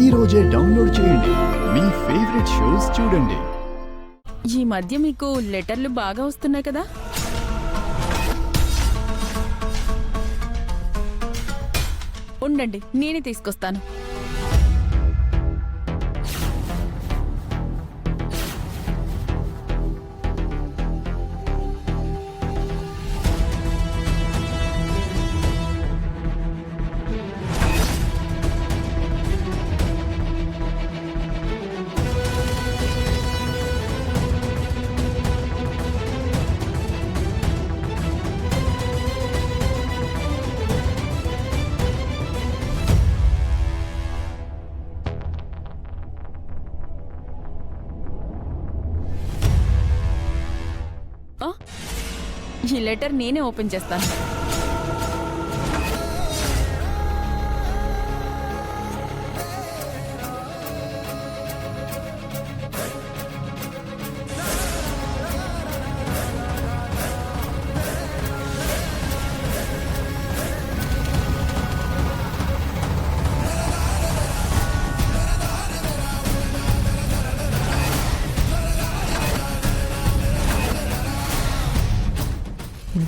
ఈ రోజే డౌన్లోడ్ చేయండి. మీ ఫేవరెట్ షోస్ చూడండి. ఈ మధ్య మీకు లెటర్లు బాగా వస్తున్నాయి కదా? ఉండండి, నేనే తీసుకొస్తాను. ఈ లెటర్ నేనే ఓపెన్ చేస్తాను.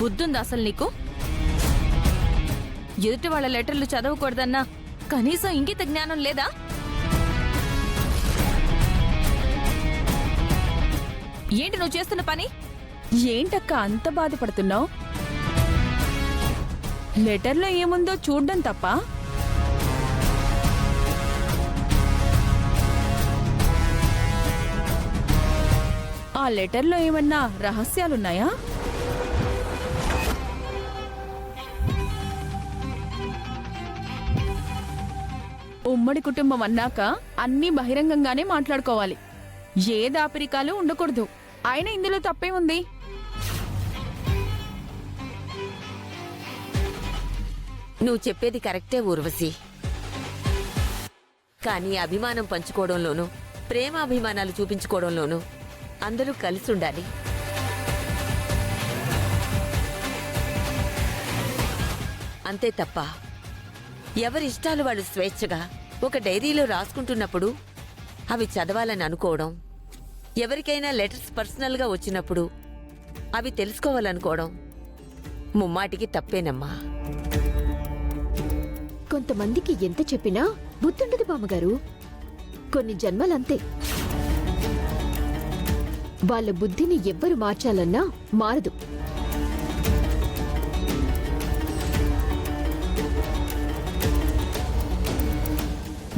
బుద్ధుందా అసలు నీకు? ఎదుటి వాళ్ళ లెటర్లు చదవకూడదన్నా కనీసం ఇంగిత జ్ఞానం లేదా? ఏంటి నువ్వు చేస్తున్న పని? ఏంటక్క అంత బాధపడుతున్నావు? లెటర్లో ఏముందో చూడ్డం తప్ప ఆ లెటర్లో ఏమన్నా రహస్యాలున్నాయా? ఉమ్మడి కుటుంబం అన్నాక అన్నీ బహిరంగంగానే మాట్లాడుకోవాలి. ఏ దాపరికాలు ఉండకూడదు. అయినా ఇందులో తప్పే ఉంది? నువ్వు చెప్పేది కరెక్టే ఊర్వశి. కానీ అభిమానం పంచుకోవడంలోనూ ప్రేమాభిమానాలు చూపించుకోవడంలోనూ అందరూ కలిసి ఉండాలి. అంతే తప్ప ఎవరి ఇష్టాలు వాళ్ళు స్వేచ్ఛగా ఒక డైరీలో రాసుకుంటున్నప్పుడు అవి చదవాలని అనుకోవడం, ఎవరికైనా లెటర్స్ పర్సనల్గా వచ్చినప్పుడు అవి తెలుసుకోవాలనుకోవడం ముమ్మాటికి తప్పేనమ్మా. కొంతమందికి ఎంత చెప్పినా బుద్ధుండదు బామ్మగారు. కొన్ని జన్మలంతే. వాళ్ళ బుద్ధిని ఎవ్వరు మార్చాలన్నా మారదు.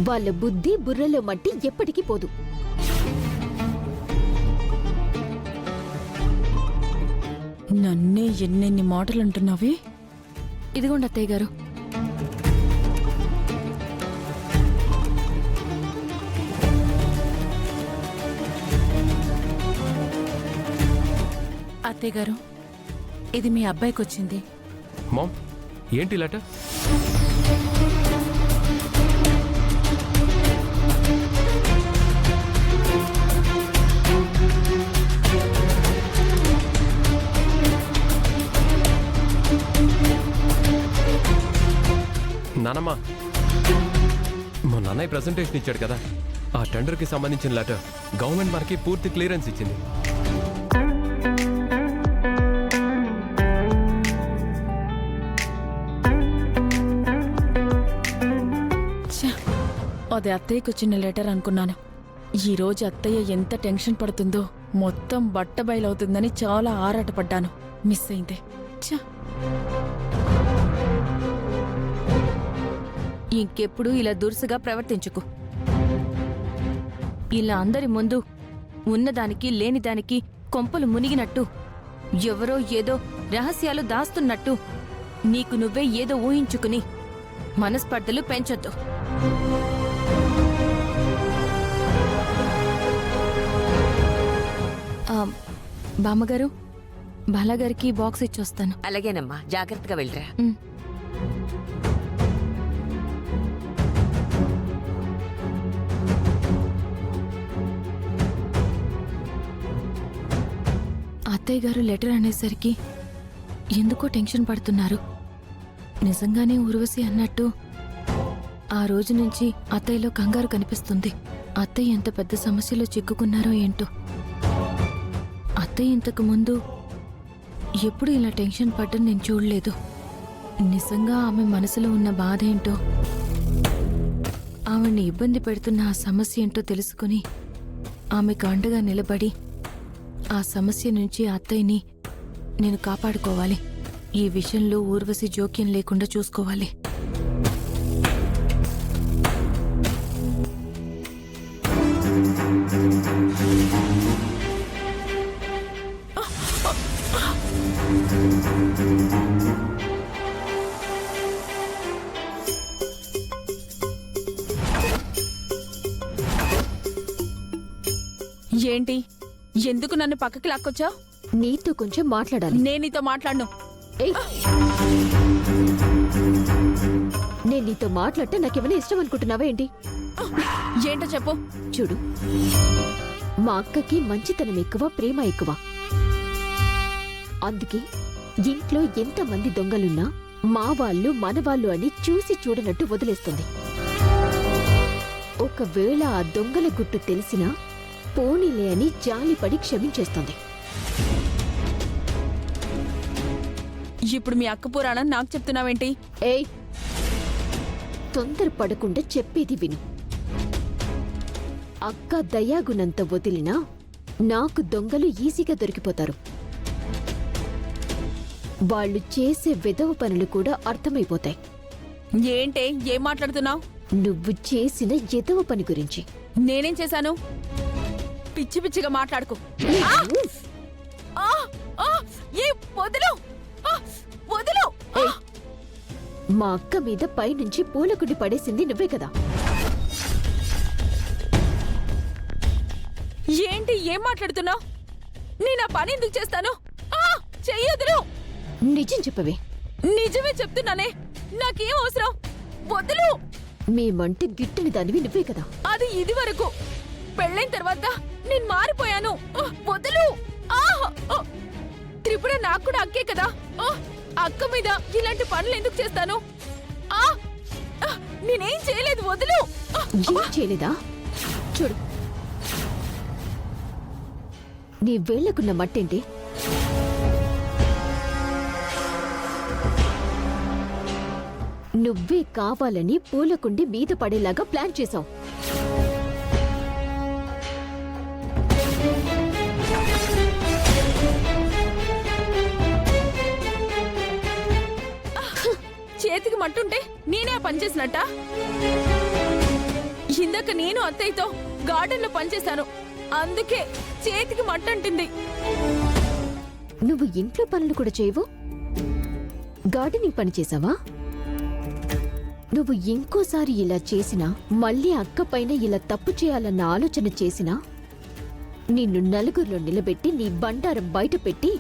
వాళ్ళ బుద్ధి బుర్రలో మట్టి ఎప్పటికీ పోదు. నన్నే ఎన్నెన్ని మాటలు అంటున్నావి? ఇదిగోండి అత్తయ్య గారు. అత్తయ్య గారు, ఇది మీ అబ్బాయికి వచ్చింది. మామ్, ఏంటి లెటర్? నానమ్మా, మా నాన్నయ్య ప్రెజెంటేషన్ ఇచ్చాడు కదా, ఆ టెండర్కి సంబంధించిన లెటర్ గవర్నమెంట్ మనకి పూర్తి క్లియరెన్స్ ఇచ్చింది. అది అత్తయ్యకు వచ్చిన లెటర్ అనుకున్నాను. ఈరోజు అత్తయ్య ఎంత టెన్షన్ పడుతుందో, మొత్తం బట్ట బయలవుతుందని చాలా ఆరాటపడ్డాను. మిస్ అయిందే. ఇంకెప్పుడు ఇలా దురుసుగా ప్రవర్తించుకు. ఇలా అందరి ముందు ఉన్నదానికి లేనిదానికి కొంపలు మునిగినట్టు, ఎవరో ఏదో రహస్యాలు దాస్తున్నట్టు నీకు నువ్వే ఏదో ఊహించుకుని మనస్పర్ధలు పెంచొద్దు. బామ్మగారు, బాలాగారికి బాక్స్ ఇచ్చొస్తాను. అలాగేనమ్మా, జాగ్రత్తగా వెళ్ళరా. అత్తయ్య గారు లెటర్ అనేసరికి ఎందుకో టెన్షన్ పడుతున్నారు. నిజంగానే ఊర్వశి అన్నట్టు ఆ రోజు నుంచి అత్తయ్యలో కంగారు కనిపిస్తుంది. అత్తయ్య ఎంత పెద్ద సమస్యలో చిక్కుకున్నారో ఏంటో. అత్తయ్య ఇంతకు ముందు ఎప్పుడు ఇలా టెన్షన్ పడ్డం నేను చూడలేదు. నిజంగా ఆమె మనసులో ఉన్న బాధ ఏంటో, ఆమెని ఇబ్బంది పెడుతున్న ఆ సమస్య ఏంటో తెలుసుకుని ఆమెకు అండగా నిలబడి ఆ సమస్య నుంచి అత్తయ్యని నేను కాపాడుకోవాలి. ఈ విషయంలో ఊర్వశి జోక్యం లేకుండా చూసుకోవాలి. ఏంటి, ఎందుకు నన్ను పక్కకి లాక్కొచ్చావు? నీతో కొంచెం మాట్లాడాలి. నేను నీతో మాట్లాడను. ఏయ్, నేను నీతో మాట్లాడితే నాకేమైనా ఇష్టం అనుకుంటున్నావా ఏంటి? ఏంటో చెప్పు. చూడు, మా అక్కకి మంచితనం ఎక్కువ, ప్రేమ ఎక్కువ. అందుకే ఇంట్లో ఎంతమంది దొంగలున్నా మా వాళ్ళు మన వాళ్ళు అని చూసి చూడనట్టు వదిలేస్తుంది. ఒకవేళ ఆ దొంగల గుట్టు తెలిసినా పోనీలే అని జాలిపడి క్షమించేస్తుంది. ఇప్పుడు మీ అక్క పురాణం నాకు చెప్తున్నావేంటి? ఏయ్, తొందరపడకుండా చెప్పేది విను. అక్క దయాగుణంత వదిలినా నాకు దొంగలు ఈజీగా దొరికిపోతారు. వాళ్ళు చేసే వెధవ పనులు కూడా అర్థమైపోతాయి. ఏంటే, ఏం మాట్లాడుతున్నావు? నువ్వు చేసిన ఎదవ పని గురించి. నేనేం చేశాను? పిచ్చి పిచ్చిగా మాట్లాడుకో. వదిలు, వదిలు. ఏయ్, మా అక్క మీద పైనుంచి పూలకుండి పడేసింది నువ్వే కదా? ఏంటి, ఏం మాట్లాడుతున్నావు? నేను ఆ పని ఎందుకు చేస్తాను? చెయ్యొద్దు. నిజం చెప్పవే. నిజమే చెప్తున్నానే, నాకేం అవసరం? వదులు. మేమంటే గిట్టని దానివి నువ్వే కదా? అది ఇది వరకు. పెళ్ళైన తర్వాత నేను మారిపోయాను. వదులు. త్రిపుర నాకు కూడా అక్కే కదా. అక్క మీద ఇలాంటి పనులు ఎందుకు చేస్తాను? నేనేం చేయలేదు. వదులు. ఏం చేయలేదా? చూడు, నీ వేళ్లకున్న మట్టేంటి? నువ్వే కావాలని పూలకుండి మీద పడేలాగా ప్లాన్ చేశావు. చేతికి మట్టుంటే నేనే పనిచేసినట్ట? ఇందాక నేను అత్తయ్యతో గార్డెన్లో పనిచేశాను, అందుకే చేతికి మట్టంటింది. నువ్వు ఇంట్లో పనులు కూడా చేయవు, గార్డెనింగ్ పని చేసావా? నువ్వు ఇంకోసారి ఇలా చేసినా, మళ్ళీ అక్క పైన ఇలా తప్పు చేయాలన్న ఆలోచన చేసినా నిన్ను నలుగురిలో నిలబెట్టి నీ బండారం బయట పెట్టి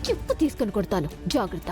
చెప్పు తీసుకొని కొడతాను. జాగ్రత్త.